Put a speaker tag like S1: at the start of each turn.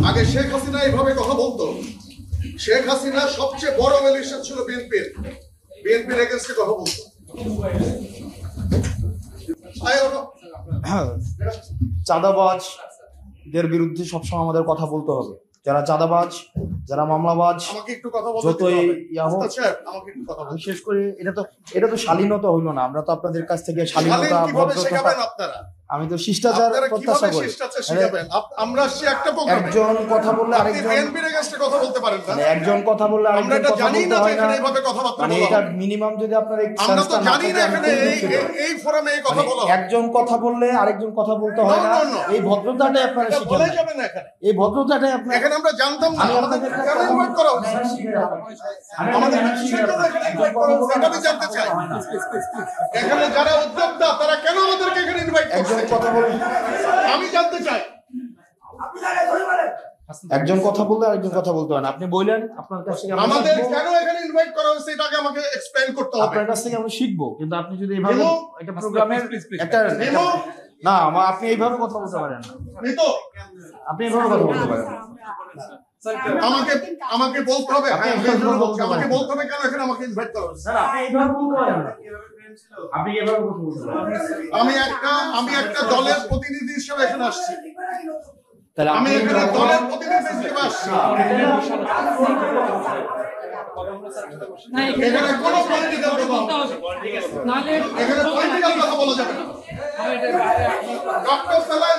S1: আগে শেখ হাসিনা এইভাবে কথা বলতো। শেখ হাসিনা সবচেয়ে বড় এলিশন ছিল বিএনপির এগেইনস্টে কথা বলতো।
S2: চাঁদাবাজদের বিরুদ্ধে সবসময় আমাদের কথা বলতে হবে। যারা চাঁদাবাজ, যারা মামলাবাজ,
S1: আমাকে একটু কথা বলতে
S2: যতই
S1: আমাকে একটু কথা বলতে।
S2: বিশেষ করে এটা তো শালীনতা হইলো না। আমরা তো আপনাদের কাছ থেকে শালীনতা,
S1: আপনারা,
S2: আমি তো শিষ্টাচার প্রত্যাশা করি।
S1: আমরা আসছি একটা প্রোগ্রামে,
S2: একজন কথা বললে আরেকজন
S1: বিএনপির এগেইনস্টে কথা বলতে পারেন না।
S2: একজন কথা বললে
S1: আমরা এটা জানি না যে এখানে এইভাবে কথাবার্তা বলা
S2: এটা মিনিমাম যদি আপনার
S1: আমরা তো জানি না এখানে এই ফোরামে এই কথা বলা
S2: একজন কথা বললে আরেকজন কথা বলতে হয় না। এই ভদ্রতাটাই আপনারা শিখেন।
S1: বলে যাবেন না এখানে,
S2: এই ভদ্রতাটাই আপনারা
S1: এখানে আমরা জানতাম না। আমাদের কেন ইনভাইট করা হচ্ছে? আমাদের কিসের জন্য এখানে ইনভাইট করা হচ্ছে এটা আমি জানতে চাই। এখানে যারা উদ্যোক্তা তারা কেন আমাদেরকে এখানে ইনভাইট করছে?
S2: একজন কথা বললে
S1: আমি জানতে চাই।
S2: একজন কথা বললে আরেকজন কথা বলতে হয় না। আপনি বললেন আপনার কাছ থেকে
S1: আমাদের কেন এখানে ইনভাইট করা হয়েছে এটাকে আমাকে এক্সপ্লেইন করতে হবে।
S2: আপনার কাছ থেকে আমরা শিখবো, কিন্তু আপনি যদি এইভাবে একটা প্রোগ্রামের একটা না আপনি এইভাবে কথা বলতে পারেন না। আপনি এইভাবে কথা বলতে পারেন না।
S1: আমাকে বলতে হবে, আমাকে বলতে হবে কেন এখানে আমাকে ইনভাইট করা হয়েছে।
S2: আপনি এইভাবে বলতে পারেন না। আপনি এইভাবে কথা বলতে পারেন।
S1: আমি একটা দলের প্রতিনিধি হিসেবে এখানে আসছি।
S2: তাহলে
S1: আমি এখানে দলের প্রতিনিধি হিসেবে আসছি। এখানে কোনো পলিটিক্যাল কথা বলা যাবে না। ডক্টর সালাম